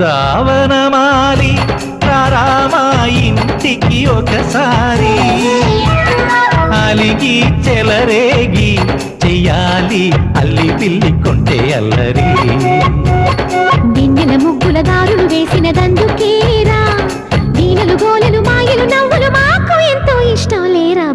బృందావనమాలి రామా ఇంటికి ఒకసారి అలిగి చెలరేగి చెయ్యాలి అల్లి పిల్లి కొంటే అల్లరి వెన్నెల ముగ్గుల దారులు వేసినదందుకేరా వీణలు గోలలు మాయలు నవ్వులు మాకు ఎంతో ఇష్టం లేరా